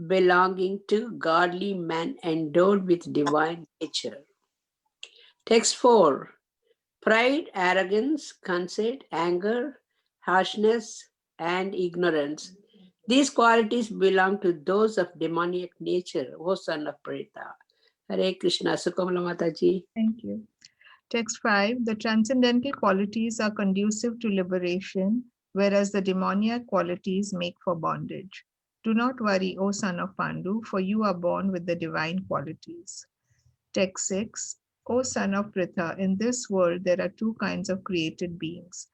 belonging to godly man endowed with divine nature. Text 4. Pride, arrogance, conceit, anger, harshness, and ignorance. These qualities belong to those of demoniac nature, O son of Preta. Hare Krishna. Sukamala Mataji. Thank you. Text 5. The transcendental qualities are conducive to liberation, whereas the demoniac qualities make for bondage. Do not worry, O son of Pandu, for you are born with the divine qualities. Text 6. O son of Pritha, in this world there are two kinds of created beings.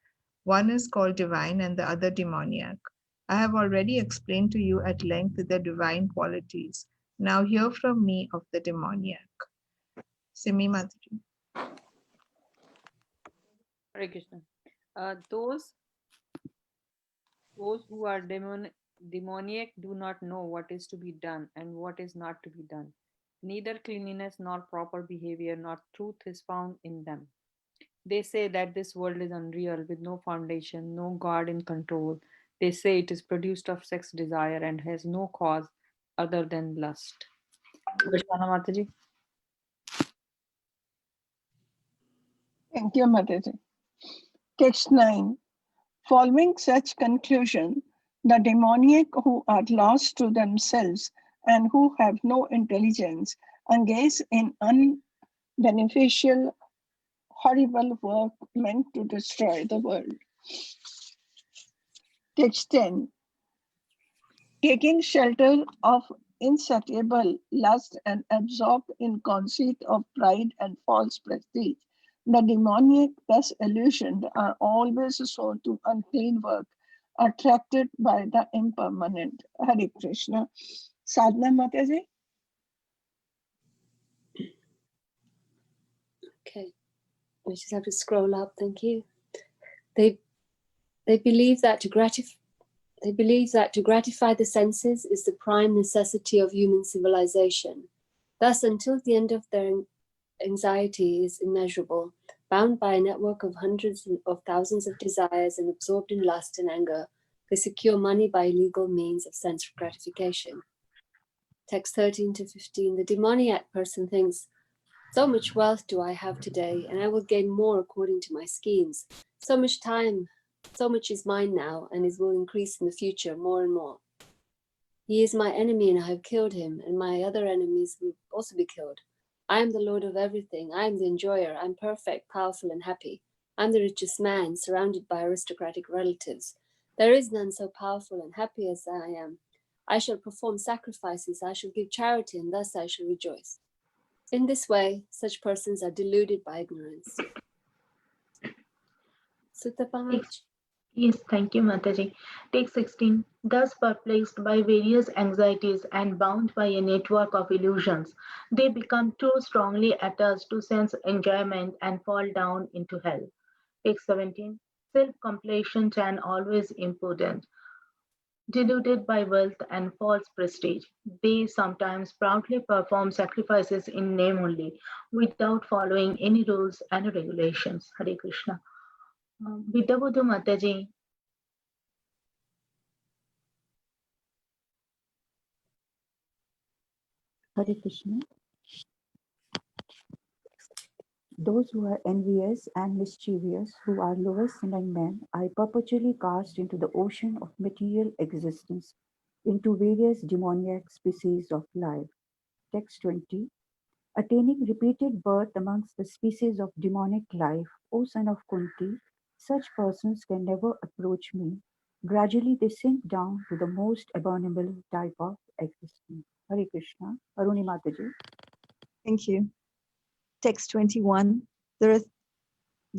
One is called divine and the other demoniac. I have already explained to you at length the divine qualities. Now hear from me of the demoniac. Simi Mataji. Hare Krishna. Those who are demoniac do not know what is to be done and what is not to be done. Neither cleanliness nor proper behavior nor truth is found in them. They say that this world is unreal with no foundation, no God in control. They say it is produced of sex desire and has no cause other than lust. Vishwana Mataji. Thank you, Mataji. Text 9. Following such conclusion, the demoniac who are lost to themselves and who have no intelligence engage in unbeneficial, horrible work meant to destroy the world. Text 10. Taking shelter of insatiable lust and absorbed in conceit of pride and false prestige, the demoniac, thus illusioned, are always sown to unclean work, attracted by the impermanent. Hare Krishna. Sadhana Mataji. Okay, we just have to scroll up. Thank you. They believe that to gratify the senses is the prime necessity of human civilization. Thus, until the end of their anxiety is immeasurable, bound by a network of hundreds of thousands of desires and absorbed in lust and anger, they secure money by illegal means of sense gratification. Text 13 to 15. The demoniac person thinks, so much wealth do I have today, and I will gain more according to my schemes. So much time, so much is mine now, and it will increase in the future more and more. He is my enemy, and I have killed him, and my other enemies will also be killed. I am the Lord of everything. I am the enjoyer. I am perfect, powerful, and happy. I am the richest man, surrounded by aristocratic relatives. There is none so powerful and happy as I am. I shall perform sacrifices. I shall give charity, and thus I shall rejoice. In this way, such persons are deluded by ignorance. Sutta Pamaj. Yes, thank you, Mataji. Take 16. Thus perplexed by various anxieties and bound by a network of illusions, they become too strongly attached to sense enjoyment and fall down into hell. Take 17. Self-complacent and always impudent, deluded by wealth and false prestige. They sometimes proudly perform sacrifices in name only, without following any rules and regulations. Hare Krishna. Vidyabuddha Mataji. Hare Krishna. Those who are envious and mischievous, who are lowest among men, are perpetually cast into the ocean of material existence, into various demoniac species of life. Text 20. Attaining repeated birth amongst the species of demonic life, O son of Kunti, such persons can never approach me. Gradually they sink down to the most abominable type of existence. Hare Krishna. Aruni Mataji. Thank you. Text 21. There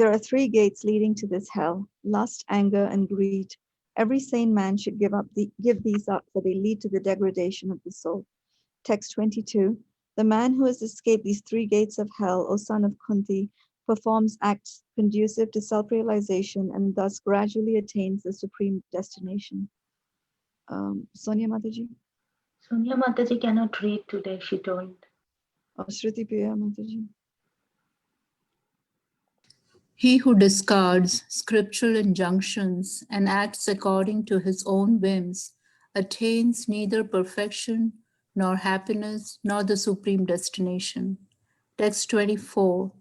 are three gates leading to this hell: lust, anger, and greed. Every sane man should give these up, for they lead to the degradation of the soul. Text 22. The man who has escaped these three gates of hell, O son of Kunti, performs acts conducive to self-realization and thus gradually attains the supreme destination. Sonia Mataji? Sonia Mataji cannot read today, she told. Shruti Priya Mataji? He who discards scriptural injunctions and acts according to his own whims attains neither perfection, nor happiness, nor the supreme destination. Text 24.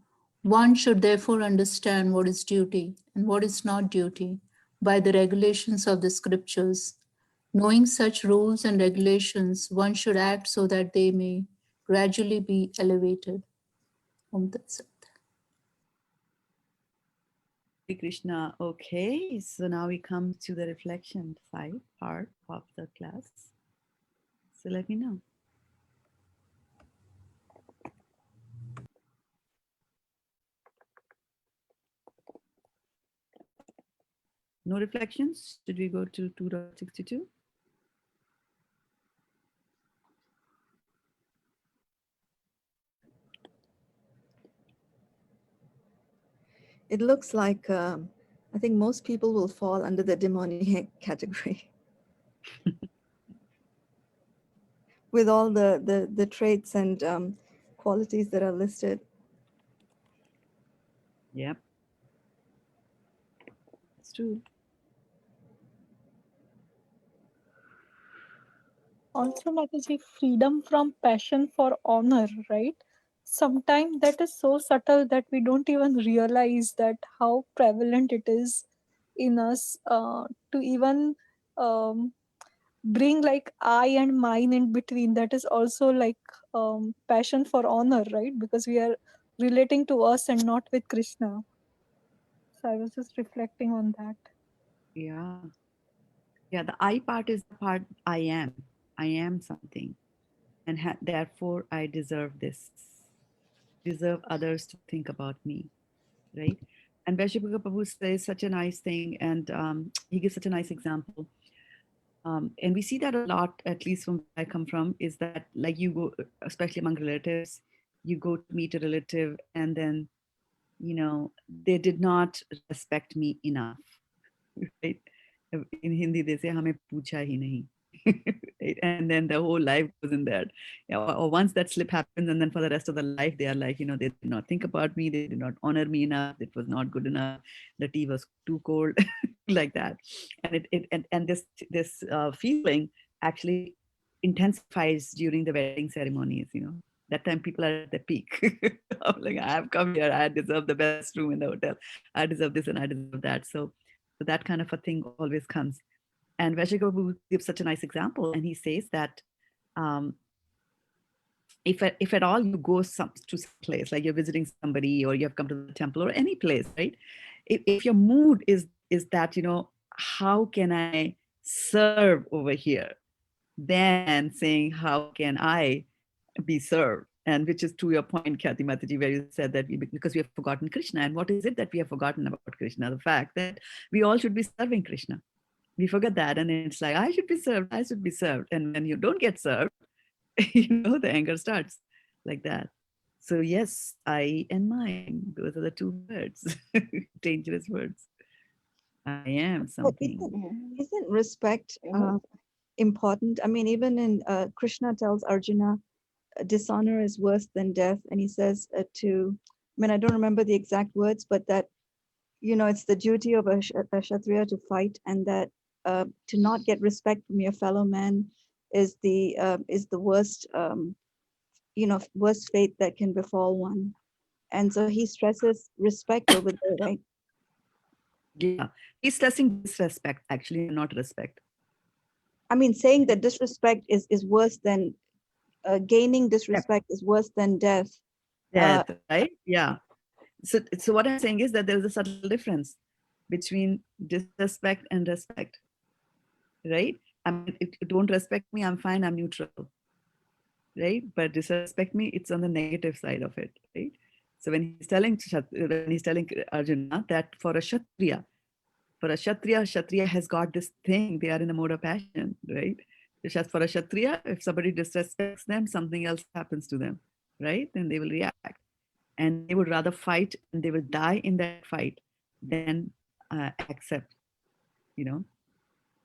One should therefore understand what is duty and what is not duty by the regulations of the scriptures. Knowing such rules and regulations, one should act so that they may gradually be elevated. Om Tat Sat. Hare Krishna. Okay, so now we come to the reflection side part of the class. So let me know. No reflections? Should we go to 2.62? It looks like I think most people will fall under the demoniac category with all the traits and qualities that are listed. Yep. It's true. Also, Mataji, freedom from passion for honor, right? Sometimes that is so subtle that we don't even realize that how prevalent it is in us to even um, bring like I and mine in between. That is also like passion for honor, right? Because we are relating to us and not with Krishna. So I was just reflecting on that. Yeah. Yeah, the I part is the part I am. I am something. And therefore, I deserve this. Deserve others to think about me, right? And Vaishnav Prabhu says such a nice thing, and he gives such a nice example. And we see that a lot, at least from where I come from, is that like you go, especially among relatives, you go to meet a relative, and then, they did not respect me enough, right? In Hindi, they say, "Hame pucha hi nahi." Right? And then the whole life goes in there. Yeah, or once that slip happens, and then for the rest of the life, they are like, they did not think about me, they did not honor me enough, it was not good enough, the tea was too cold, like that. And this feeling actually intensifies during the wedding ceremonies. That time people are at their peak. I'm like, I have come here, I deserve the best room in the hotel, I deserve this and I deserve that. So that kind of a thing always comes. And Vaishnav gives such a nice example, and he says that um, if at all you go to some place, like you're visiting somebody or you have come to the temple or any place, right? If your mood is that, how can I serve over here, then saying, how can I be served? And which is to your point, Khyati Mataji, where you said that because we have forgotten Krishna. And what is it that we have forgotten about Krishna? The fact that we all should be serving Krishna. We forget that, and it's like, I should be served, I should be served. And when you don't get served, the anger starts like that. So yes, I and mine, those are the two words, dangerous words. I am But something. isn't respect important? I mean, even in Krishna tells Arjuna, dishonor is worse than death. And he says I don't remember the exact words, but that, it's the duty of a Kshatriya to fight, and that to not get respect from your fellow man is the worst, worst fate that can befall one. And so he stresses respect over there, right? Yeah, he's stressing disrespect, actually, not respect. I mean, saying that disrespect is worse than gaining disrespect is worse than death. Death, right? Yeah. So what I'm saying is that there's a subtle difference between disrespect and respect, right? I mean, if you don't respect me, I'm fine, I'm neutral, right? But disrespect me, it's on the negative side of it, right? So when he's telling Arjuna that for a Kshatriya has got this thing, they are in a mode of passion, right? For a Kshatriya, if somebody disrespects them, something else happens to them, right? Then they will react. And they would rather fight and they will die in that fight than accept,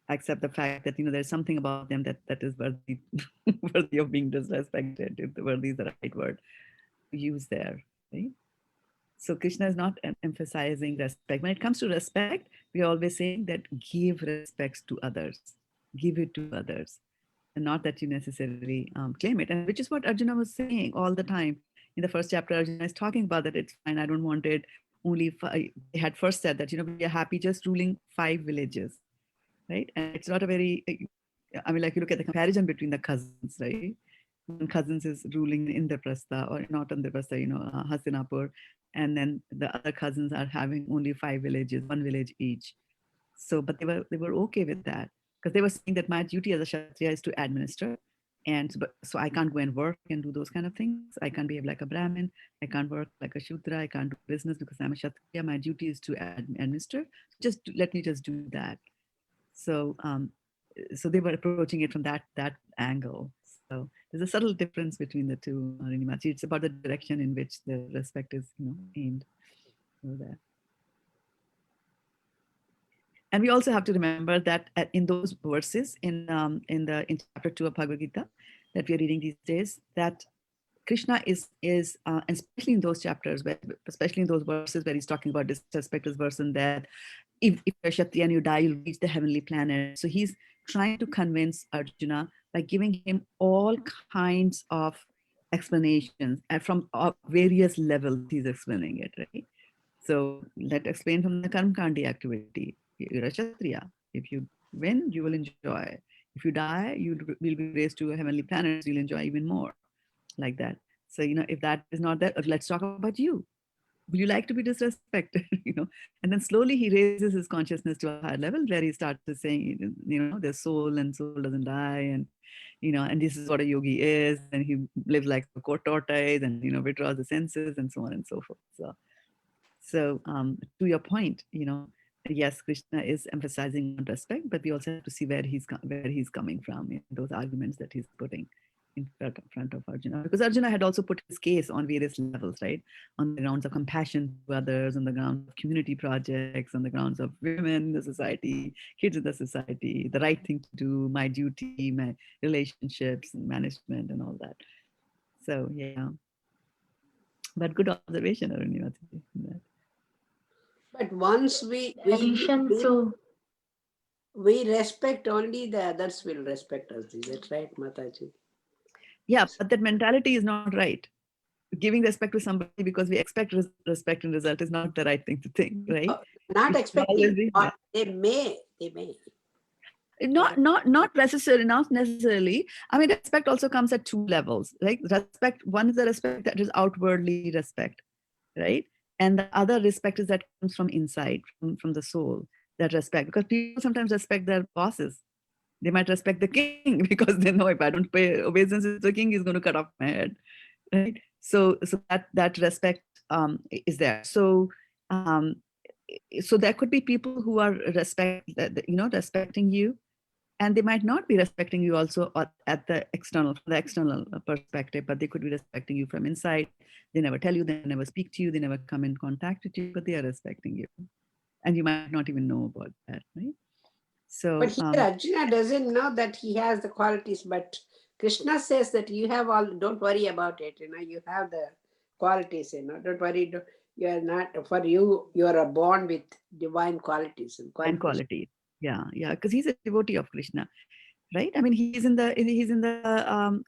accept the fact that, there's something about them that is worthy, worthy of being disrespected, if the worthy is the right word to use there, right? So Krishna is not emphasizing respect. When it comes to respect, we are always saying that give respects to others. give it to others, and not that you necessarily claim it. And which is what Arjuna was saying all the time. In the first chapter, Arjuna is talking about that it's fine, I don't want it. Only they had first said that, we are happy just ruling 5 villages, right? And it's not a very, I mean, like you look at the comparison between the cousins, right? One cousins is ruling in Indraprastha, or not Indraprastha, Hastinapur, and then the other cousins are having only 5 villages, 1 village each. So, but they were okay with that, because they were saying that my duty as a Kshatriya is to administer, and so I can't go and work and do those kind of things. I can't behave like a Brahmin. I can't work like a Shudra. I can't do business because I'm a Kshatriya. My duty is to administer. Let me just do that. So, so they were approaching it from that angle. So there's a subtle difference between the two, Rinimachi. It's about the direction in which the respect is, aimed over there. And we also have to remember that in those verses in chapter 2 of Bhagavad Gita that we are reading these days, that Krishna is especially in those chapters, especially in those verses where he's talking about disrespect as worse than death. If you're Kshatriya and you die, you'll reach the heavenly planet. So he's trying to convince Arjuna by giving him all kinds of explanations, and from various levels he's explaining it, right? So let's explain from the Karmakandi activity. You're a Kshatriya. If you win, you will enjoy. If you die, you will be raised to a heavenly planet. You'll enjoy even more, like that. So, if that is not that, let's talk about you. Would you like to be disrespected? And then slowly he raises his consciousness to a higher level, where he starts to saying, there's soul and soul doesn't die, and and this is what a yogi is, and he lives like a tortoise, and withdraws the senses, and so on and so forth. So to your point, yes, Krishna is emphasizing on respect, but we also have to see where he's coming from in those arguments that he's putting in front of Arjuna, because Arjuna had also put his case on various levels, right? On the grounds of compassion to others, on the grounds of community projects, on the grounds of women in the society, kids in the society, the right thing to do, my duty, my relationships and management and all that. So yeah, but good observation, Arjuna. But once we Addition, so respect, only the others will respect us. Is that right, Mataji? Yeah, but that mentality is not right. Giving respect to somebody because we expect respect and result is not the right thing to think, right? Not expecting. They may. Not necessarily. I mean, respect also comes at 2 levels. Like respect, one is the respect that is outwardly respect, right? And the other respect is that comes from inside, from the soul, that respect. Because people sometimes respect their bosses. They might respect the king because they know if I don't pay obeisance to the king, he's going to cut off my head, right? So that respect is there. So there could be people who are respecting you, and they might not be respecting you also at the external perspective, but they could be respecting you from inside. They never tell you, they never speak to you, they never come in contact with you, but they are respecting you, and you might not even know about that, right? So, but here Arjuna doesn't know that he has the qualities, but Krishna says that you have all, don't worry about it, you have the qualities, don't worry, you are not, for you are born with divine qualities and qualities. Yeah, because he's a devotee of Krishna, right? I mean, he's in the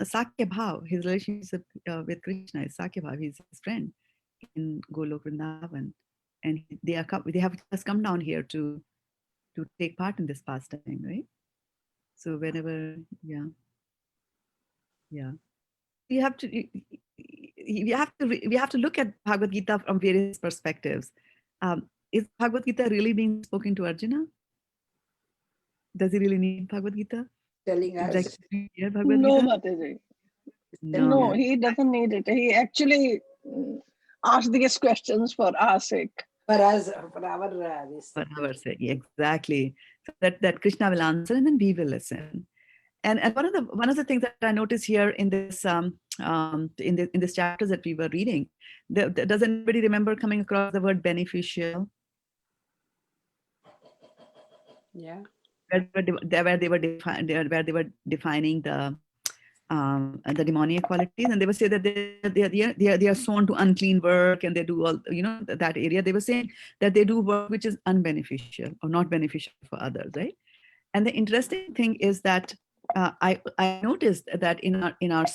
Sakya Bhav. His relationship with Krishna is Sakya Bhav. He's his friend in Golok Vrindavan, and they have just come down here to take part in this pastime, right? So whenever, yeah, we have to look at Bhagavad Gita from various perspectives. Is Bhagavad Gita really being spoken to Arjuna? Does he really need Bhagavad Gita? Telling us. Like, No, Mataji. No, he doesn't need it. He actually asked these questions for our sake. For us, for our sake, exactly. So that Krishna will answer, and then we will listen. And one of the things that I noticed here in this in this chapters that we were reading, does anybody remember coming across the word beneficial? Yeah. Where they were defining the demoniac qualities, and they would say that they are sworn to unclean work, and they do all that area. They were saying that they do work which is unbeneficial or not beneficial for others, right? And the interesting thing is that I noticed that in our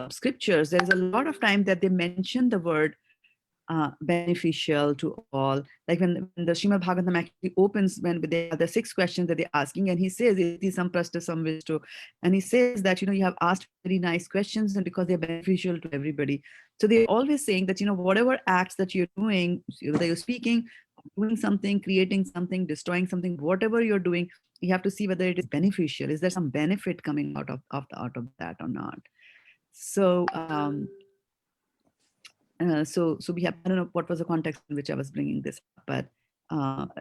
scriptures, there's a lot of time that they mention the word beneficial to all. Like when the Srimad Bhagavatam actually opens, when they have the 6 questions that they're asking, and he says, "Iti samprasta samvisto," and he says that, you have asked very nice questions, and because they're beneficial to everybody. So they're always saying that, whatever acts that you're doing, whether you're speaking, doing something, creating something, destroying something, whatever you're doing, you have to see whether it is beneficial. Is there some benefit coming out of that or not? So so we have, I don't know what was the context in which I was bringing this up, but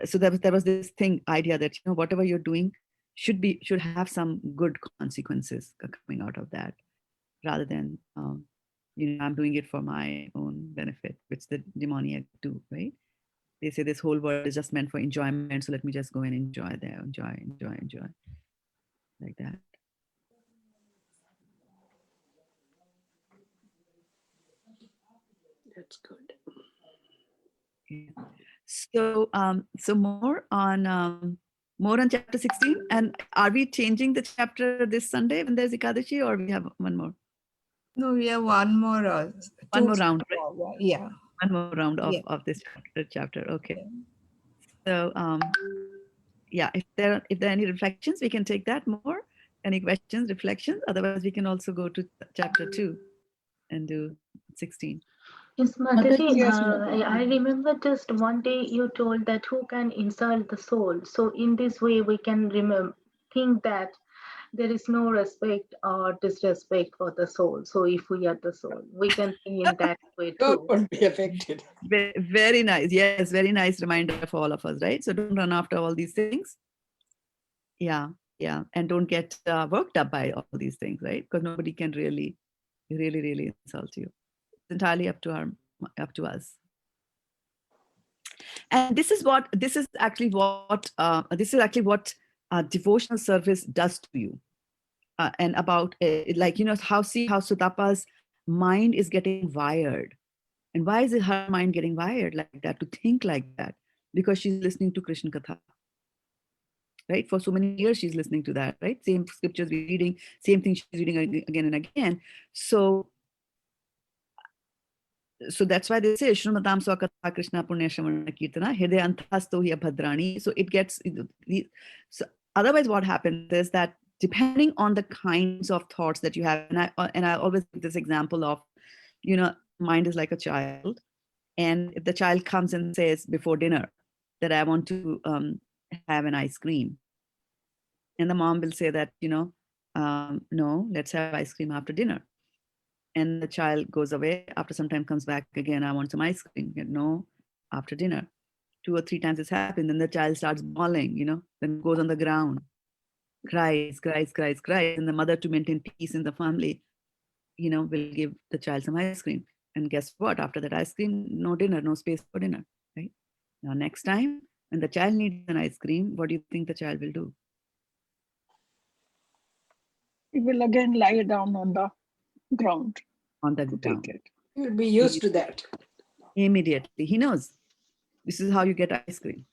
so there was this idea that, whatever you're doing should have some good consequences coming out of that, rather than I'm doing it for my own benefit, which the demoniac do, right? They say this whole world is just meant for enjoyment, so let me just go and enjoy there, enjoy like that. That's good. Yeah. So so more on chapter 16. And are we changing the chapter this Sunday when there's Ekadashi, or we have one more? No, we have one more. One more round, right? Yeah. One more round of, Yeah. of this chapter. Okay. So yeah, if there are any reflections, we can take that more. Any questions, reflections? Otherwise, we can also go to chapter 2 and do 16. Yes, Mataji, Yes, Mataji. I remember just one day you told that who can insult the soul. So in this way, we can think that there is no respect or disrespect for the soul. So if we are the soul, we can think in that way too. Won't be affected. Very nice. Yes, very nice reminder for all of us, right? So don't run after all these things. Yeah, yeah. And don't get worked up by all these things, right? Because nobody can really insult you. It's entirely up to us. And this is actually what devotional service does to you. And about like, how Sutapa's mind is getting wired. And why is her mind getting wired like that, to think like that? Because she's listening to Krishna Katha. Right? For so many years, she's listening to that, right? Same scriptures we're reading, same thing she's reading again and again. So that's why they say Shrumatam Swakatha Krishna Punya Shravana Kirtana Hridaya Anthasto Hiya Bhadrani. So it gets, so otherwise what happens is that depending on the kinds of thoughts that you have, and I always give this example of, mind is like a child. And if the child comes and says before dinner that I want to have an ice cream, and the mom will say that, no, let's have ice cream after dinner. And the child goes away, after some time comes back again, I want some ice cream. No, after dinner. 2 or 3 times it's happened. Then the child starts bawling, then goes on the ground, cries. And the mother, to maintain peace in the family, will give the child some ice cream. And guess what? After that ice cream, no dinner, no space for dinner, right? Now, next time when the child needs an ice cream, what do you think the child will do? He will again lie down on the ground. On the to ground. take it. You'll be used to that. Immediately. He knows this is how you get ice cream.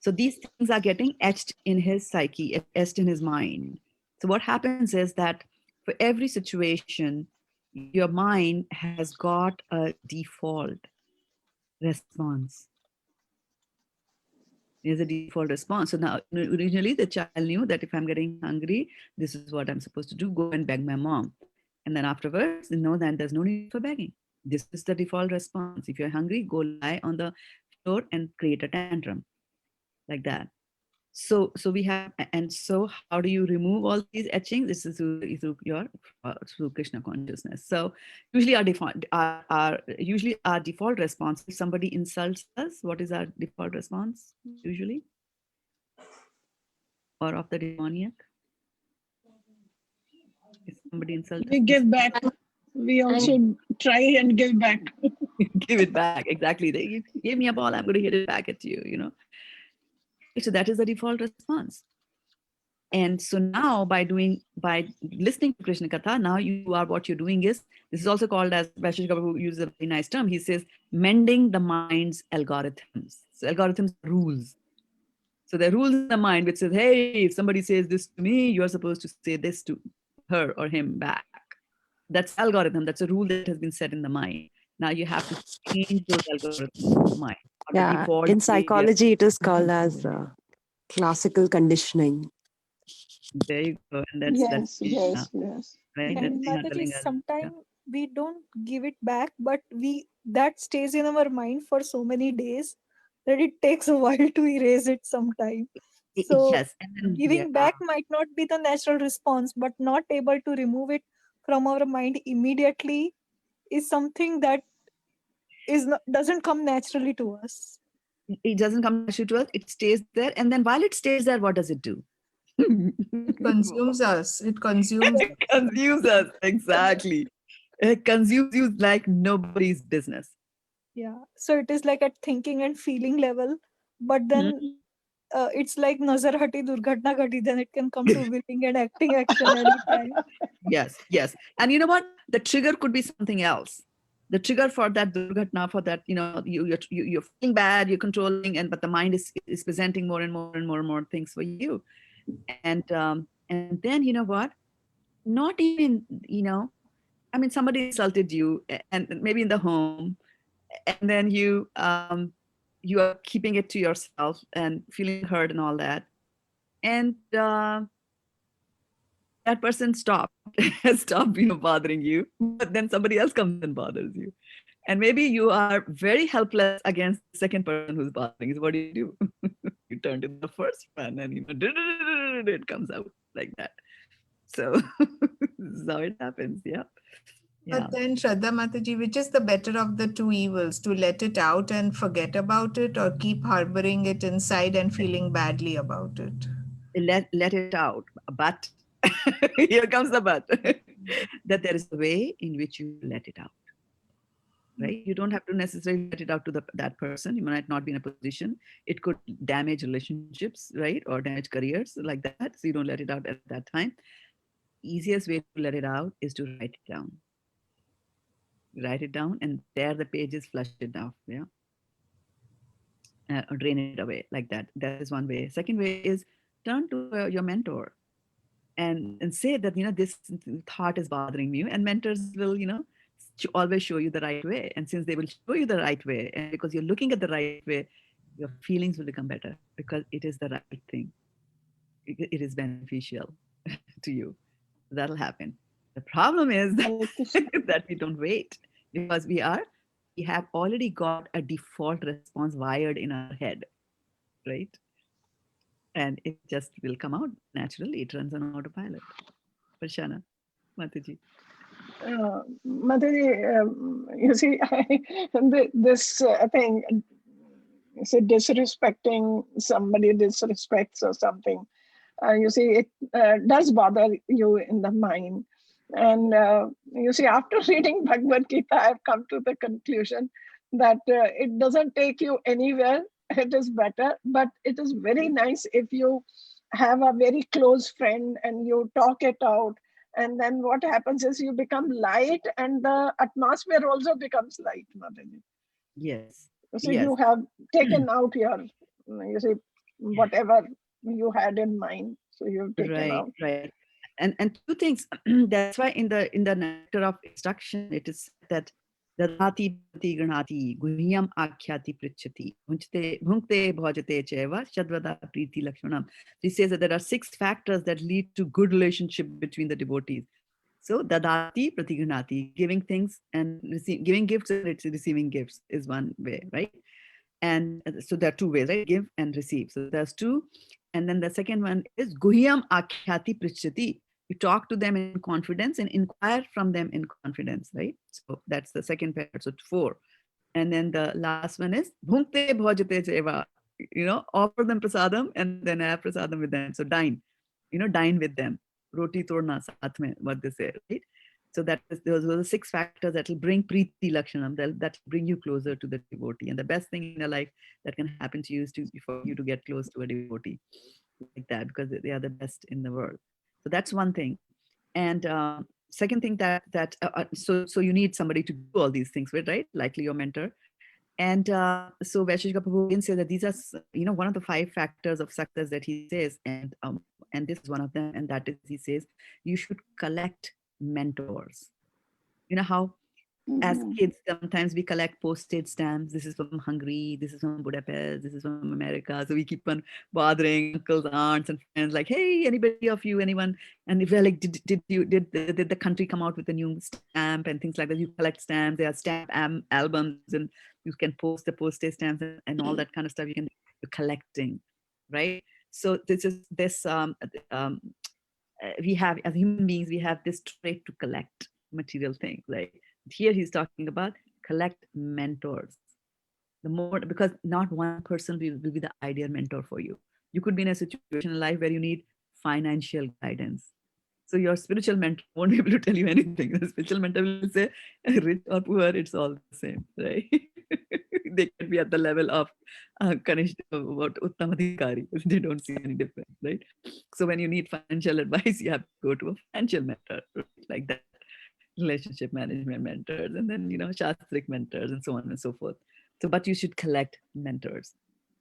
So these things are getting etched in his psyche, etched in his mind. So what happens is that for every situation, your mind has got a default response. There's a default response. So now, originally the child knew that if I'm getting hungry, this is what I'm supposed to do, go and beg my mom. And then afterwards, then there's no need for begging. This is the default response. If you're hungry, go lie on the floor and create a tantrum like that. So we have, and so how do you remove all these etchings? This is through your through Krishna consciousness. So usually our default response, if somebody insults us, what is our default response usually? Or of the demoniac? If somebody insults We us, give back. We also try and give back. give it back. Exactly. You gave me a ball, I'm going to hit it back at you, So that is the default response. And so now by listening to Krishna Katha, now what you're doing is, this is also called, as Vaishnav Prabhu uses a very nice term, he says, mending the mind's algorithms. So algorithms, rules. So there are rules in the mind which says, hey, if somebody says this to me, you're supposed to say this to her or him back. That's algorithm. That's a rule that has been set in the mind. Now you have to change those algorithms in the mind. Or the Yeah, default in behavior. psychology, it is called as classical conditioning. There you go. And that's Yes, Krishna, yes, yes. right? That's And Mhm. Krishna Mataji, telling us. Yeah. sometimes we don't give it back, but we that stays in our mind for so many days that it takes a while to erase it sometime. So Yes. And then, giving yeah. back might not be the natural response, but not able to remove it from our mind immediately is something that doesn't come naturally to us. It doesn't come naturally to us. It stays there. And then while it stays there, what does it do? It consumes us. It consumes It us. consumes us. Exactly. It consumes you like nobody's business. Yeah. So it is like at thinking and feeling level, but then Mhm. it's like nazar hati durghatna ghati, then it can come to willing and acting action anytime. Yes, yes. And you know what? The trigger could be something else. The trigger for that durghatna, for that, you're feeling bad, you're controlling, but the mind is presenting more and more and more and more things for you. And then you know what? Not even, I mean, somebody insulted you, and maybe in the home, and then you are keeping it to yourself and feeling hurt and all that, and that person stopped stop bothering you, but then somebody else comes and bothers you, and maybe you are very helpless against the second person who's bothering you. So what do? You turn to the first one, and it comes out like that. So this is how it happens. Yeah. Yeah. But then, Shraddha Mataji, which is the better of the two evils? To let it out and forget about it, or keep harboring it inside and feeling badly about it? Let it out, but here comes the but. That there is a way in which you let it out, right? You don't have to necessarily let it out to that person. You might not be in a position. It could damage relationships, right? Or damage careers like that. So you don't let it out at that time. Easiest way to let it out is to write it down. Write it down, and there the page is flushed it off. Yeah. Or drain it away like that. That is one way. Second way is turn to your mentor and say that, this thought is bothering me, and mentors will, always show you the right way. And since they will show you the right way, and because you're looking at the right way, your feelings will become better because it is the right thing. It is beneficial to you. That'll happen. The problem is Hare Krishna. that we don't wait, because we have already got a default response wired in our head, right? And it just will come out naturally. It runs on autopilot. Prashana, Mataji. Mother, you see, this thing, say disrespecting somebody, disrespects or something. You see, it does bother you in the mind. And you see, after reading Bhagavad Gita, I've come to the conclusion that it doesn't take you anywhere. It is better, but it is very nice if you have a very close friend and you talk it out. And then what happens is you become light, and the atmosphere also becomes light, Mataji. Yes. So Yes. you have taken out your, you see, whatever you had in mind. So you've taken Right, out. right. And two things. That's why in the nectar of instruction, it is said that dadati prati granati guhyam akhyati prichati bhunkte bhajate cheva shadvada priti lakshanam. He says that there are 6 factors that lead to good relationship between the devotees. So dadati prati granati, giving things and giving gifts and receiving gifts is one way, right? And so there are 2 ways, right? Give and receive. So there's 2. And then the second one is guhyam akhyati prichati. You talk to them in confidence and inquire from them in confidence, right? So that's the second part. So 4. And then the last one is bhunkte bhajate seva. Offer them prasadam and then have prasadam with them. So dine with them. Roti torna saath mein, what they say, right? So those are the 6 factors that will bring priti lakshanam, that will bring you closer to the devotee. And the best thing in your life that can happen to you is for you to get close to a devotee like that, because they are the best in the world. So that's one thing. And second thing, so you need somebody to do all these things with, right? Likely your mentor. And so Vaisheshika Prabhu again says that these are, one of the 5 factors of success that he says, and this is one of them, and that is, he says, you should collect mentors. You know how as kids, sometimes we collect postage stamps. This is from Hungary. This is from Budapest. This is from America. So we keep on bothering uncles, aunts, and friends, like, hey, anybody of you, anyone? And if we're like, did the country come out with a new stamp and things like that? You collect stamps. There are stamp albums, and you can post the postage stamps and all that kind of stuff. You're collecting, right? So we have, as human beings, we have this trait to collect material things, right? Here he's talking about collect mentors. The more, because not one person will be the ideal mentor for you. You could be in a situation in life where you need financial guidance. So your spiritual mentor won't be able to tell you anything. The spiritual mentor will say, rich or poor, it's all the same, right? They can be at the level of Uttamadhikari. They don't see any difference, right? So when you need financial advice, you have to go to a financial mentor, right? Like that. Relationship management mentors, and then, Shastric mentors, and so on and so forth. So, but you should collect mentors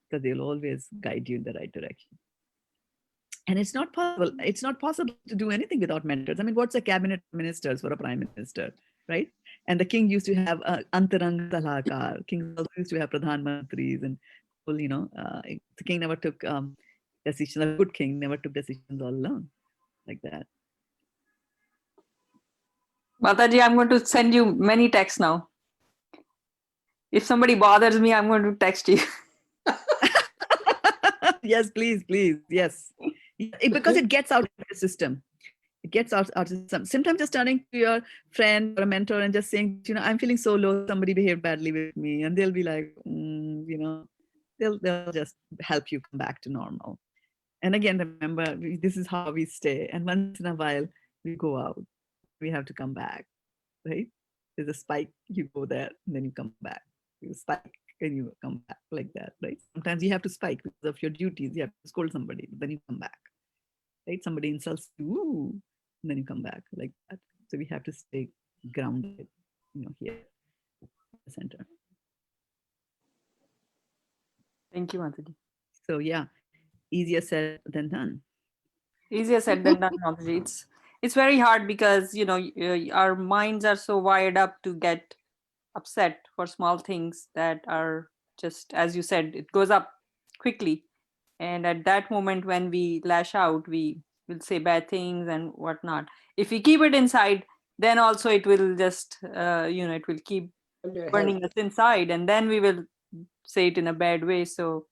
because they'll always guide you in the right direction. And it's not possible to do anything without mentors. I mean, what's a cabinet ministers for a prime minister, right? And the king used to have antarang salakar. Kings also used to have pradhan mantris, and the king never took decisions. A good king never took decisions all alone like that. Mataji, I'm going to send you many texts now. If somebody bothers me, I'm going to text you. Yes, please, yes. Because it gets out of the system. It gets out of the system. Sometimes just turning to your friend or a mentor and just saying, I'm feeling so low, somebody behaved badly with me. And they'll be like, they'll just help you come back to normal. And again, remember, this is how we stay. And once in a while, we go out. We have to come back, right? There's a spike, you go there, and then you come back. You spike, and you come back like that, right? Sometimes you have to spike because of your duties. You have to scold somebody, then you come back, right? Somebody insults you, and then you come back like that. So we have to stay grounded, here at the center. Thank you, Mataji. So yeah, easier said than done. Easier said than done, Mataji. It's very hard because, our minds are so wired up to get upset for small things that are just, as you said, it goes up quickly. And at that moment when we lash out, we will say bad things and whatnot. If we keep it inside, then also it will just, it will keep burning us inside, and then we will say it in a bad way. So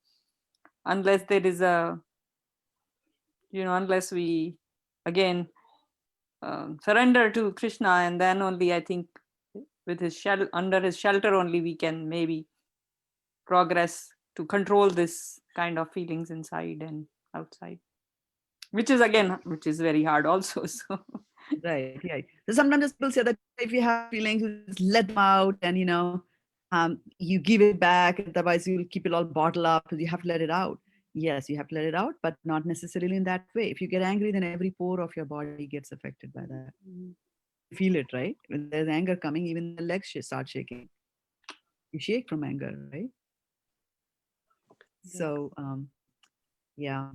unless there is unless we, again, surrender to Krishna, and then only, I think, with under his shelter only, we can maybe progress to control this kind of feelings inside and outside, which is very hard also. So right. So sometimes people say that if you have feelings, you just let them out, and you give it back, otherwise you'll keep it all bottled up. You have to let it out. Yes, you have to let it out, but not necessarily in that way. If you get angry, then every pore of your body gets affected by that. You feel it, right? When there's anger coming, even the legs start shaking. You shake from anger, right? So, yeah.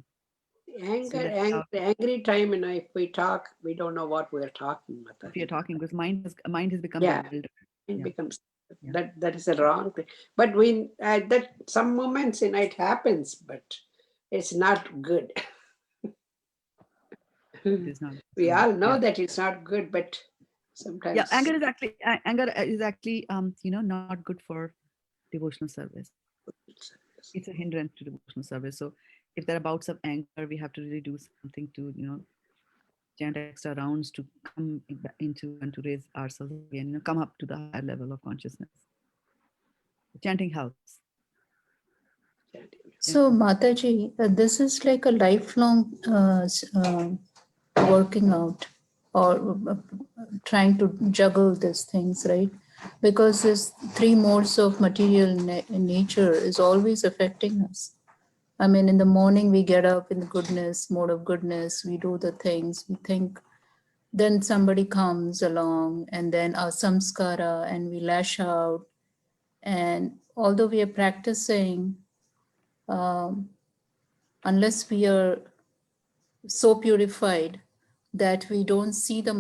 Angry time, if we talk, we don't know what we're talking about. If you're talking, because mind has become bewildered. It becomes that is a wrong thing. But that some moments it happens, but it's not good. We all know that it's not good, but sometimes anger is actually not good for devotional service. It's a hindrance to devotional service. So if there are bouts of anger, we have to really do something to chant extra rounds to come into and to raise ourselves again, come up to the higher level of consciousness. Chanting helps. So Mataji, this is like a lifelong working out, or trying to juggle these things, right? Because this 3 modes of material nature is always affecting us. I mean, in the morning we get up in the mode of goodness, we do the things, we think, then somebody comes along and then our samskara, and we lash out, and although we are practicing, unless we are so purified that we don't see the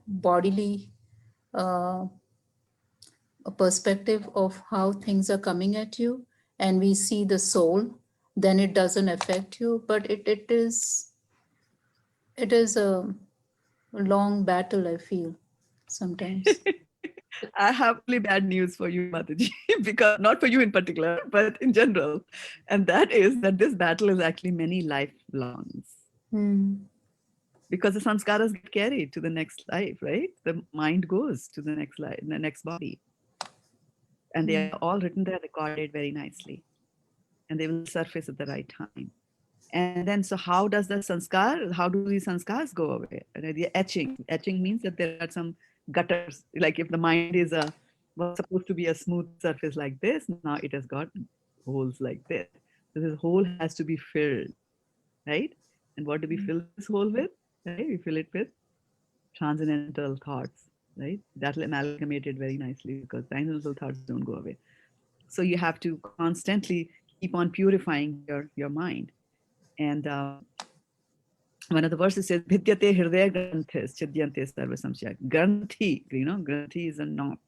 bodily a perspective of how things are coming at you, and we see the soul, then it doesn't affect you. But it is a long battle, I feel sometimes. I have only bad news for you, Mataji, because not for you in particular, but in general. And that is that this battle is actually many lifelongs. Because the sanskaras get carried to the next life, right? The mind goes to the next life, the next body. And they are all written there, recorded very nicely. And they will surface at the right time. And then, so how does the sanskar, how do these sanskars go away? The etching. Etching means that there are some gutters. Like if the mind is was supposed to be a smooth surface like this, now it has got holes like this. So this hole has to be filled, right? And what do we fill this hole with? Right? We fill it with transcendental thoughts, right? That will amalgamate it very nicely because transcendental thoughts don't go away. So you have to constantly keep on purifying your mind. And one of the verses says, Vidyate hridaya granthis chidyante sarva samshaya. Granthi, granthi is a knot.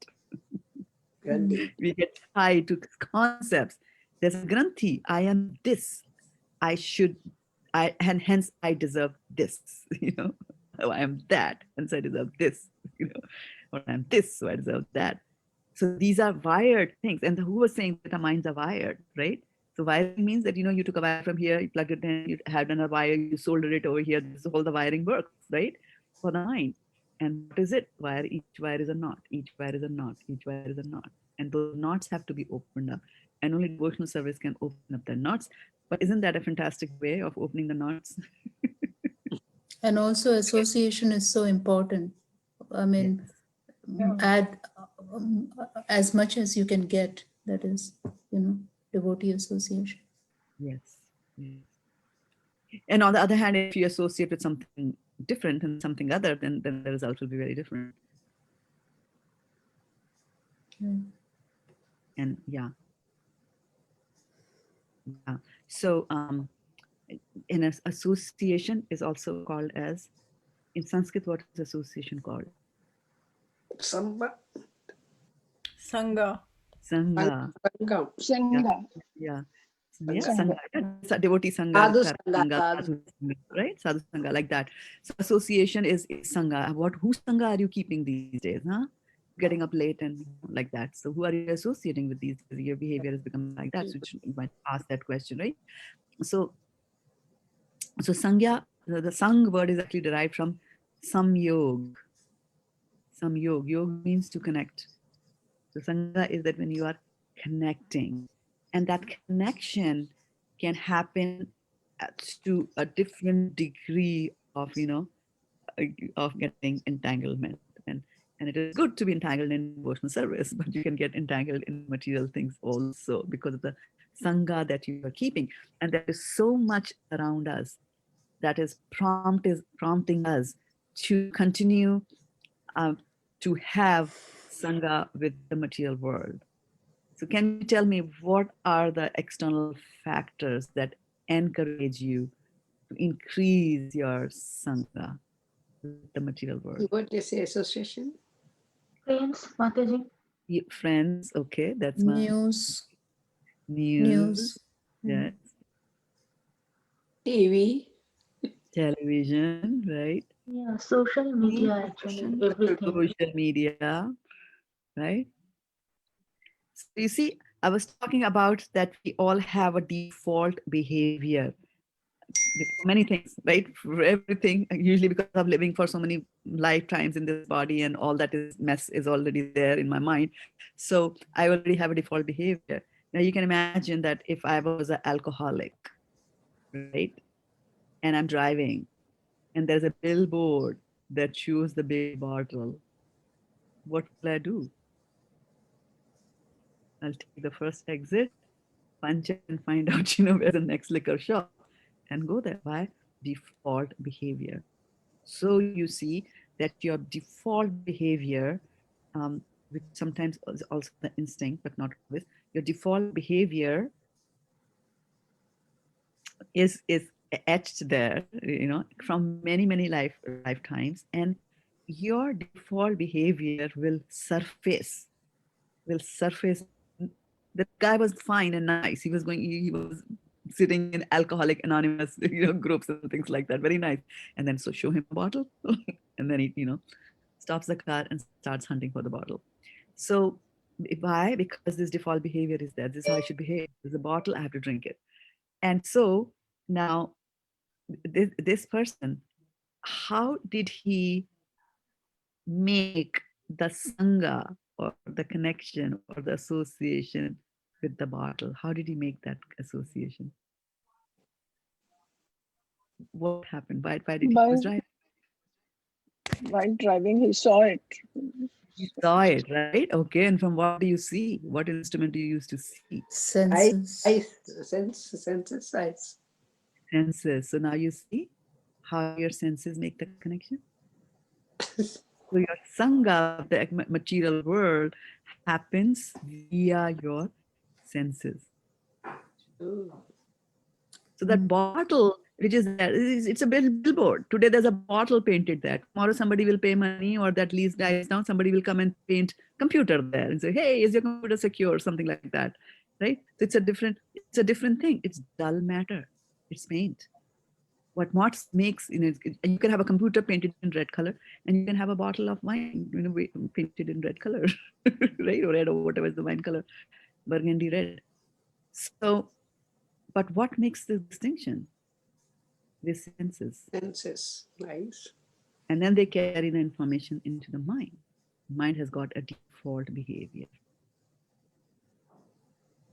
We get tied to concepts. There's a granthi, I am this. I should, and hence I deserve this, Oh, I am that, hence I deserve this, or I'm this, so I deserve that. So these are wired things. And who was saying that our minds are wired, right? So wiring means that, you took a wire from here, you plugged it in, you had another wire, you soldered it over here. This is how the wiring works, right? For the mind. And what is it? Wire, each wire is a knot, each wire is a knot, each wire is a knot. And those knots have to be opened up. And only devotional service can open up the knots. But isn't that a fantastic way of opening the knots? And also association is so important. I mean, add as much as you can get, that is, devotee association. Yes. And on the other hand, if you associate with something different and something other, then the result will be very different. And so in association is also called as, in Sanskrit, what is association called? Sangha. Sangha. Sangha. Sangha. Yeah. Sangha. Sangha. Devotee Sangha. Sadhu Sangha. Sadhu Sangha, right? Sadhu Sangha, like that. So association is Sangha. Whose Sangha are you keeping these days? Getting up late and like that. So who are you associating with these days? Your behavior has become like that. So you might ask that question, right? So Sangha, the Sang word is actually derived from Samyog. Samyog. Yog means to connect. So Sangha is that when you are connecting, and that connection can happen to a different degree of, of getting entanglement. And it is good to be entangled in devotional service, but you can get entangled in material things also because of the Sangha that you are keeping. And there is so much around us that is prompting us to continue to have Sangha with the material world. So can you tell me what are the external factors that encourage you to increase your Sangha with the material world? What you say, association? Friends, Mataji. Friends, okay, that's News. Yes. TV. Television, right? Yeah, social media, actually, everything. Social media, right? So you see, I was talking about that we all have a default behavior. Many things, right? For everything, usually because of living for so many lifetimes in this body and all that is mess is already there in my mind. So I already have a default behavior. Now you can imagine that if I was an alcoholic, right? And I'm driving and there's a billboard that shows the big bottle, what will I do? I'll take the first exit, punch it and find out, where's the next liquor shop and go there by default behavior. So you see that your default behavior which sometimes is also the instinct, but not always. Your default behavior is etched there, from many lifetimes, and your default behavior will surface. The guy was fine and nice. He was sitting in Alcoholic Anonymous, groups and things like that. Very nice. And then so show him a bottle, and then he, stops the car and starts hunting for the bottle. So why? Because this default behavior is there. This is how I should behave. There's a bottle, I have to drink it. And so now this person, how did he make the sangha or the connection or the association with the bottle? How did he make that association? What happened? Why did he was driving? While driving, he saw it. You saw it, right? Okay. And from what do you see? What instrument do you use to see? Senses. Senses, eyes. Senses. So now you see how your senses make the connection. So your sangha, the material world, happens via your senses. Ooh. So that bottle, which is there, it's a billboard. Today there's a bottle painted there. Tomorrow somebody will pay money, or that lease dies down, somebody will come and paint computer there and say, hey, is your computer secure? Something like that, right? So it's a different thing. It's dull matter. It's paint. What makes, you can have a computer painted in red color, and you can have a bottle of wine, painted in red color, right? Or red, or whatever is the wine color, burgundy red. So, but what makes the distinction? The senses. Senses, nice. And then they carry the information into the mind. Mind has got a default behavior.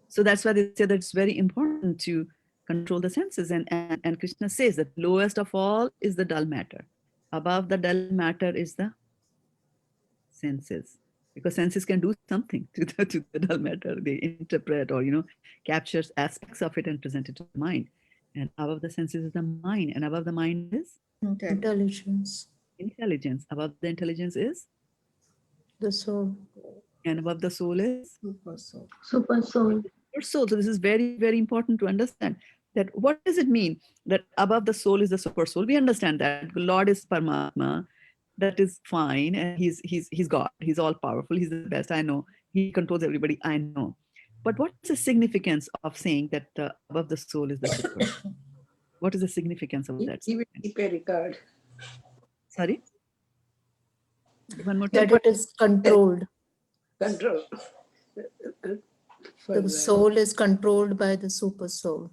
So that's why they say that it's very important to control the senses. And Krishna says that lowest of all is the dull matter. Above the dull matter is the senses. Because senses can do something to the dull matter. They interpret or, captures aspects of it and present it to the mind. And above the senses is the mind. And above the mind is? Intelligence. Intelligence. Above the intelligence is? The soul. And above the soul is? Super soul. Super soul. Super soul. So this is very, very important to understand that what does it mean that above the soul is the super soul? We understand that Lord is Paramatma. That is fine. And he's God. He's all powerful. He's the best. I know. He controls everybody. I know. But what is the significance of saying that above the soul is the super? What is the significance of that? He will keep a record. Sorry? One more time. That it is controlled. Control. The soul is controlled by the super soul.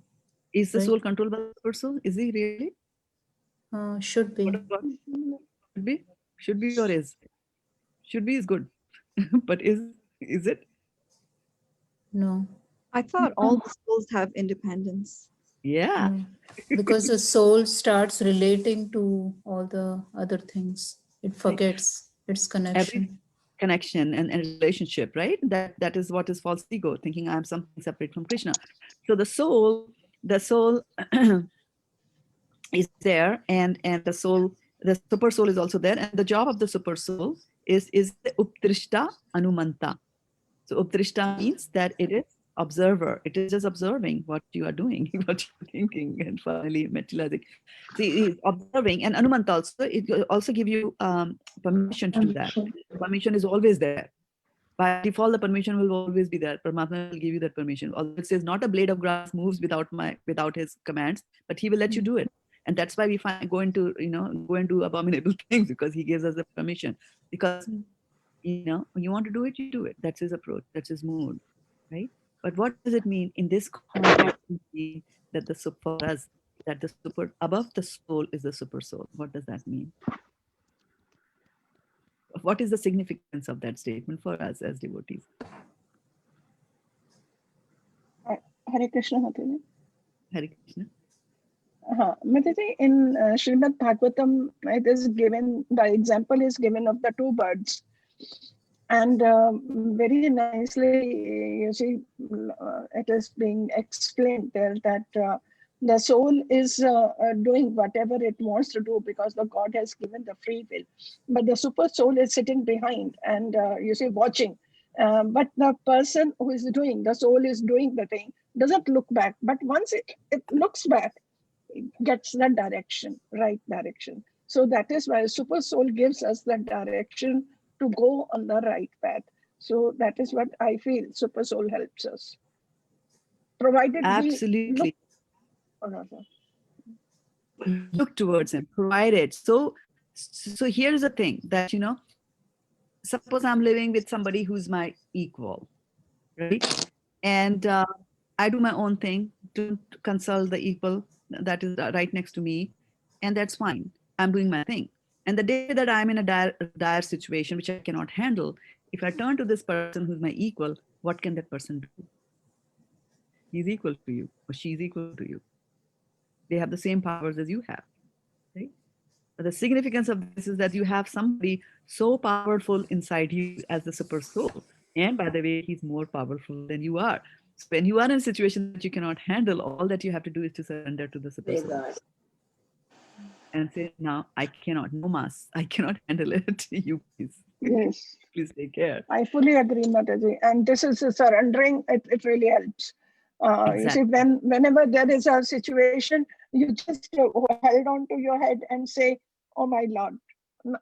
Is the soul controlled by the super soul? Is he really? Should be. Should be? Should be or is? Should be is good. But is it? No. I thought all the souls have independence. Yeah. No. Because the soul starts relating to all the other things. It forgets its connection. Every connection and relationship, right? That is what is false ego, thinking I'm something separate from Krishna. So the soul is there, and the super soul is also there, and the job of the super soul is the uptrishta anumanta. So uptrishta means that it is observer. It is just observing what you are doing, what you're thinking, and finally materializing. See, it's observing, and anumanta also, it also give you permission to do that. Permission is always there. By default, the permission will always be there. Paramatma will give you that permission. Although it says not a blade of grass moves without his commands, but he will let you do it. And that's why we go and do abominable things, because he gives us the permission. Because when you want to do it, you do it. That's his approach. That's his mood, right? But what does it mean in this context? That the super us, that the super above the soul is the super soul. What does that mean? What is the significance of that statement for us as devotees? Hare Krishna, Mataji. Hare Krishna. Mataji, in Srimad Bhagavatam, it is given, the example is given of the two birds. And very nicely, you see, it is being explained there that The soul is doing whatever it wants to do because the God has given the free will. But the super soul is sitting behind and watching. But the person who is doing, the soul is doing the thing, doesn't look back. But once it looks back, it gets the direction, right direction. So that is why super soul gives us the direction to go on the right path. So that is what I feel super soul helps us. Provided we look. Absolutely. Oh, no, no. Look towards him, provided. So here's the thing that, suppose I'm living with somebody who's my equal, right? And I do my own thing, don't consult the equal that is right next to me, and that's fine. I'm doing my thing. And the day that I'm in a dire situation which I cannot handle, if I turn to this person who's my equal, what can that person do? He's equal to you, or she's equal to you. They have the same powers as you have, right? But the significance of this is that you have somebody so powerful inside you as the super soul. And by the way, he's more powerful than you are. So when you are in a situation that you cannot handle, all that you have to do is to surrender to the super soul. God. And say, now I cannot, no mas, I cannot handle it. You please, Yes, please take care. I fully agree, Mataji. And this is surrendering. It really helps. You see, Exactly. whenever there is a situation, you just held on to your head and say, "Oh my Lord,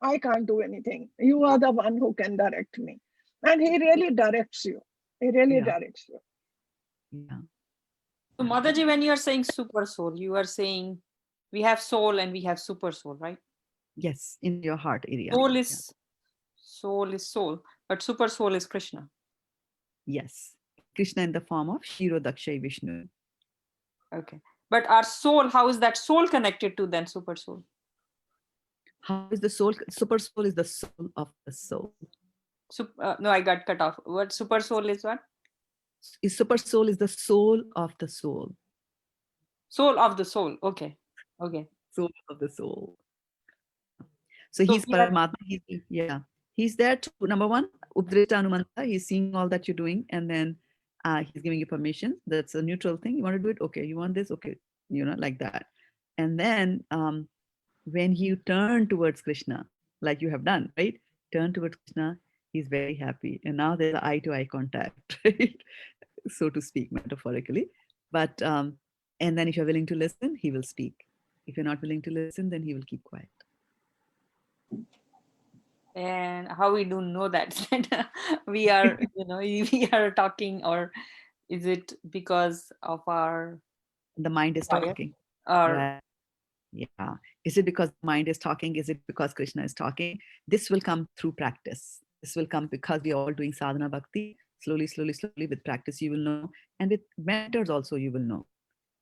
I can't do anything. You are the one who can direct me," and He really directs you. He really Yeah. directs you. Yeah. So, Mataji, when you are saying super soul, you are saying we have soul and we have super soul, right? Yes, in your heart area. Soul Yeah. is soul is soul, but super soul is Krishna. Yes. Krishna in the form of Shiro Dakshay Vishnu. Okay. But our soul, how is that soul connected to then super soul? How is the soul? Super soul is the soul of the soul. No, I got cut off. What super soul is what? Super soul is the soul of the soul. Soul of the soul. Okay. Okay. Soul of the soul. So So he's Paramatma. He's there to, number one, Updrita Anumanta. He's seeing all that you're doing, and then he's giving you permission. That's a neutral thing. You want to do it? Okay. You want this? Okay. Like that. And then when you turn towards Krishna, like you have done, right? Turn towards Krishna, he's very happy. And now there's eye to eye contact, right? So to speak, metaphorically. But, and then if you're willing to listen, he will speak. If you're not willing to listen, then he will keep quiet. and how we do know that we are, we are talking, or is it because of our The mind is desire? talking. Or Right. Yeah. Is it because the mind is talking? Is it because Krishna is talking? This will come through practice. This will come because we are all doing sadhana bhakti. Slowly, slowly, slowly with practice, you will know. And with mentors also, you will know.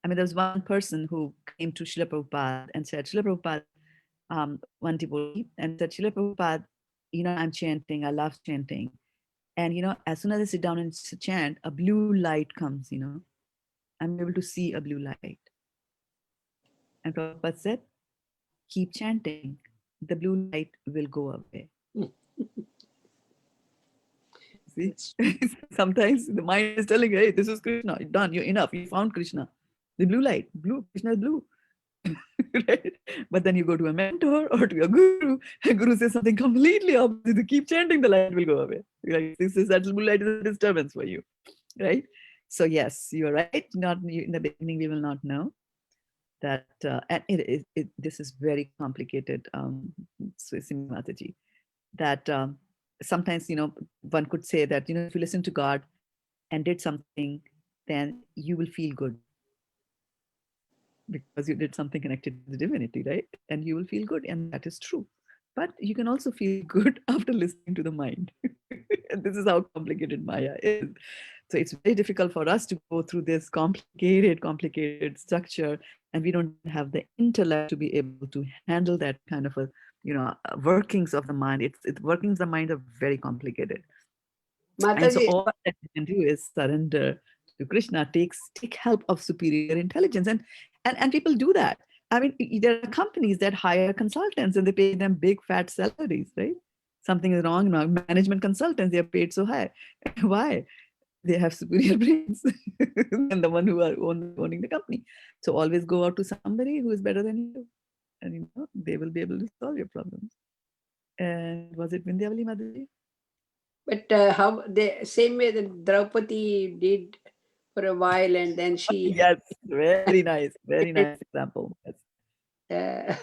I mean, there was one person who came to Srila Prabhupada and said, Srila Prabhupada, one devotee, and said, Srila Prabhupada, I'm chanting. I love chanting. And, as soon as I sit down and chant, a blue light comes, I'm able to see a blue light. And Prabhupada said, keep chanting. The blue light will go away. See, sometimes the mind is telling, hey, this is Krishna. You're done. You're enough. You found Krishna. The blue light, blue, Krishna is blue. Right? But then you go to a mentor or to a guru, and guru says something completely opposite. You keep chanting, the light will go away. Like, that blue light is a disturbance for you. Right? So yes, you're right. Not in the beginning, we will not know that, and this is very complicated, Mataji, that sometimes, one could say that, if you listen to God and did something, then you will feel good because you did something connected to the divinity, right? And you will feel good, and that is true. But you can also feel good after listening to the mind. And this is how complicated Maya is. So it's very difficult for us to go through this complicated structure, and we don't have the intellect to be able to handle that kind of workings of the mind. It's workings of the mind are very complicated. And so Mataji, all that you can do is surrender to Krishna, take help of superior intelligence. And people do that. I mean, there are companies that hire consultants and they pay them big fat salaries, right? Something is wrong now. Management consultants, they are paid so high. Why? they have superior brains than the one who are owning the company. So always go out to somebody who is better than you, and they will be able to solve your problems. And was it Vindhyavali Mataji? But how the same way that Draupadi did for a while, and then she Yes, very nice example. Yes,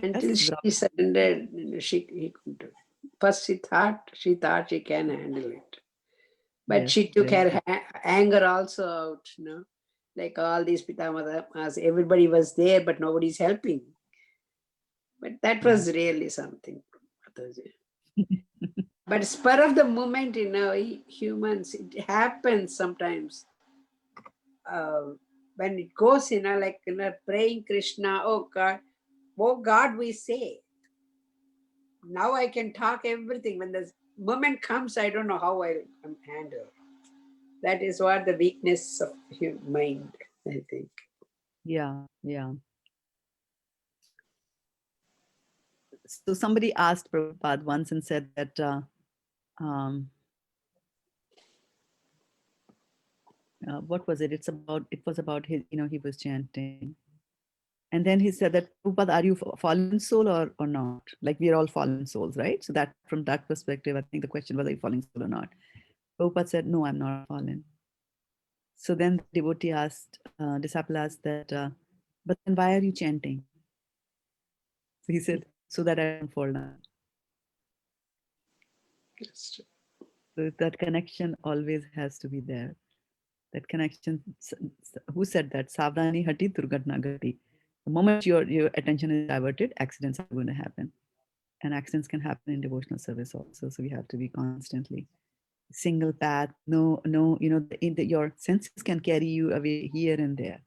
until yes, she surrendered, he could. First, she thought she can handle it, but yes, she took very her anger also out. Like all these pitamadas, everybody was there, but nobody's helping. But that was really something. But spur of the moment, humans, it happens sometimes. When it goes, like praying Krishna, oh God, we say. Now I can talk everything. When the moment comes, I don't know how I'll handle. That is what the weakness of mind, I think. yeah. So somebody asked Prabhupada once and said that um, what was it? It was about his, he was chanting. And then he said that, Prabhupada, are you fallen soul or not? Like we are all fallen souls, right? So that from that perspective, I think the question was, are you fallen soul or not? Prabhupada said, no, I'm not fallen. So then the devotee asked, disciple asked that, but then why are you chanting? So he said, so that I don't fall down. So that connection always has to be there. That connection, who said that? Savdhani hati durgatna gati. The moment your attention is diverted, accidents are going to happen. And accidents can happen in devotional service also. So we have to be constantly single path. No, your senses can carry you away here and there,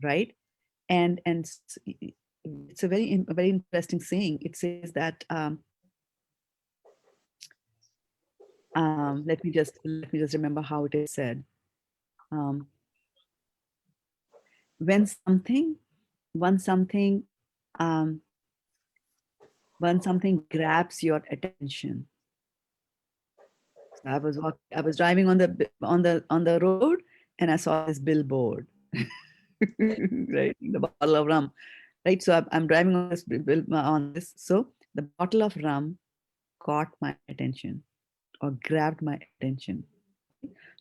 right? And it's a very interesting saying. It says that let me just remember how it is said. When something um, grabs your attention. So I was driving on the road, and I saw this billboard, right? The bottle of rum, right? So I'm driving on this. So the bottle of rum caught my attention or grabbed my attention.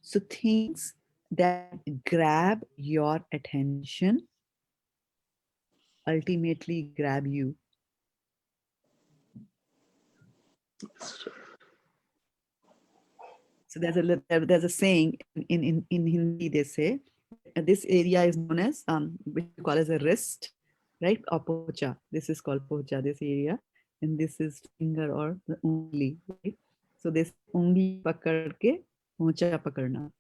So things that grab your attention ultimately grab you. So there's a saying in Hindi. They say this area is known as which we call as a wrist, right? Or pocha. This is called pocha. This area, and this is finger or the ungli, right? So this ungli pakad ke pocha pakarna.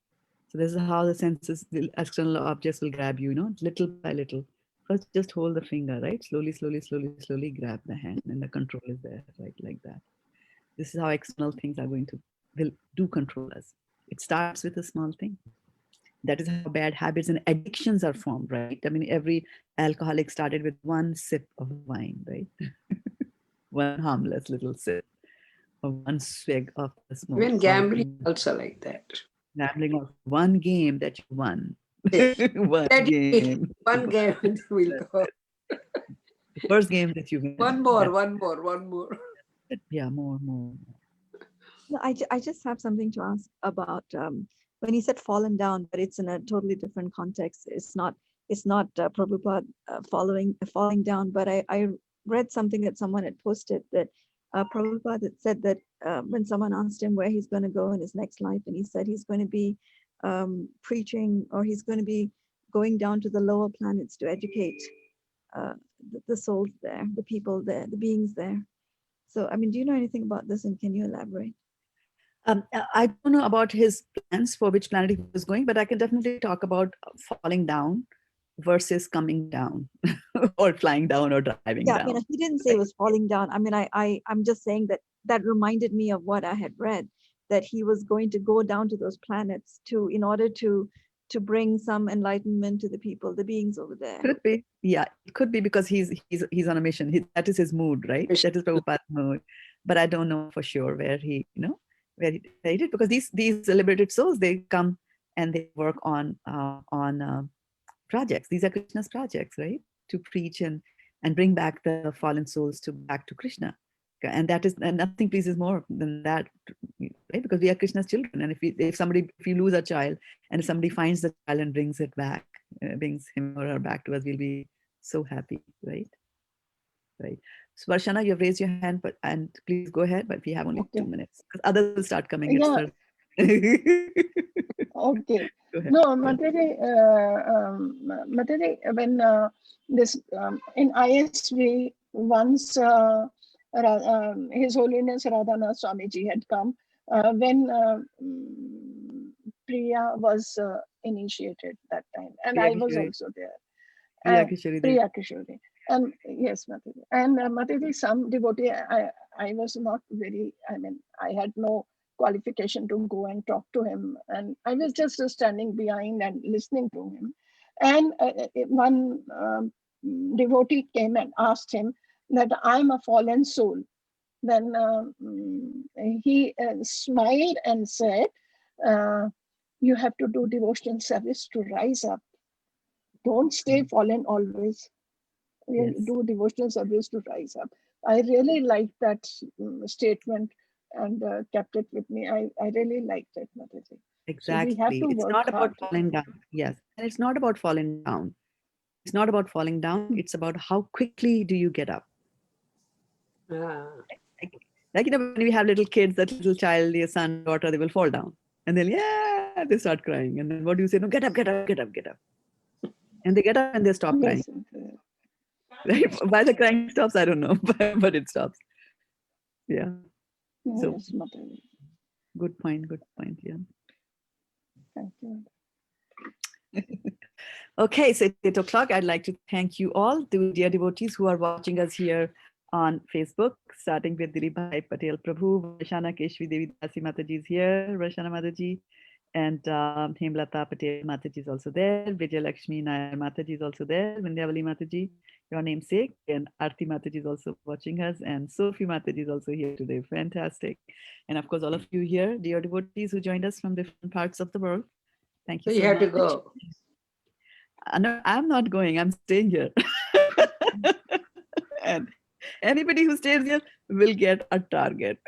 So this is how the senses, the external objects will grab you. Little by little. First, just hold the finger, right? Slowly grab the hand, and the control is there, right? Like that. This is how external things are going to will do control us. It starts with a small thing. That is how bad habits and addictions are formed, right? I mean, every alcoholic started with one sip of wine, right? One harmless little sip, or one swig of the smoke. Even gambling also like that. Gambling of one game that you won. Yes. One game. One game will go. The first game that you win. One more. Yeah, more. No, I just have something to ask about when he said fallen down, but it's in a totally different context. It's not Prabhupada falling down, but I read something that someone had posted that Prabhupada had said that when someone asked him where he's going to go in his next life, and he said he's going to be preaching, or he's going to be going down to the lower planets to educate the souls there, the people there, the beings there. So, I mean, do you know anything about this, and can you elaborate? I don't know about his plans for which planet he was going, but I can definitely talk about falling down versus coming down or flying down or driving Yeah, down. I mean, he didn't say it was falling down. I mean, I'm just saying that reminded me of what I had read, that he was going to go down to those planets in order to bring some enlightenment to the people, the beings over there. Could be. Yeah, it could be because he's on a mission. That is his mood, right? That is Prabhupada's mood. But I don't know for sure where he, very delighted, because these liberated souls, they come and they work on projects. These are Krishna's projects, right? To preach and bring back the fallen souls back to Krishna. And that is, and nothing pleases more than that, right? Because we are Krishna's children, and if you lose a child, and if somebody finds the child and brings it back, brings him or her back to us, we'll be so happy, right? Right. So Varshana, you've raised your hand, and please go ahead, but we have only 2 minutes because others will start coming. It's Yeah. Okay. Go ahead. No, Mataji, when this in ISV once His Holiness Radhanath Swamiji had come when Priya was initiated that time, and Priya I was Kishori. also there. Priya Kishori. Priya Kishori. And yes, Mataji. And Mataji, some devotee, I was not very, I had no qualification to go and talk to him. And I was just standing behind and listening to him. And one devotee came and asked him that I'm a fallen soul. Then he smiled and said, you have to do devotional service to rise up. Don't stay fallen always. Yes. Do devotional service to rise up. I really liked that statement and kept it with me. I really liked it, Mataji. Exactly. So we have to It's work not about hard. falling down. Yes. And it's not about falling down. It's not about falling down. It's about how quickly do you get up. Like, when we have little kids, that little child, your son, daughter, they will fall down. And then, they start crying. And then what do you say? No, get up, get up, get up, get up. And they get up and they stop crying. Right? Why the crying stops, I don't know, but it stops. Yeah. So, Yes, Mataji. good point, yeah. Thank you. Okay, so it's 8 o'clock. I'd like to thank you all, the dear devotees who are watching us here on Facebook, starting with Dilip Bhai Patel Prabhu, Varshana Keshvi Devi Dasi Mataji is here, Varshana Mataji, and Hemlata Patel Mataji is also there, Vijay Lakshmi Nair Mataji is also there, Vindyavali Mataji, your namesake, and Arti Mataji is also watching us, and Sophie Mataji is also here today. Fantastic. And of course, all of you here, dear devotees who joined us from different parts of the world. Thank you So so you have much. to go. No, I'm not going. I'm staying here. And anybody who stays here will get a target.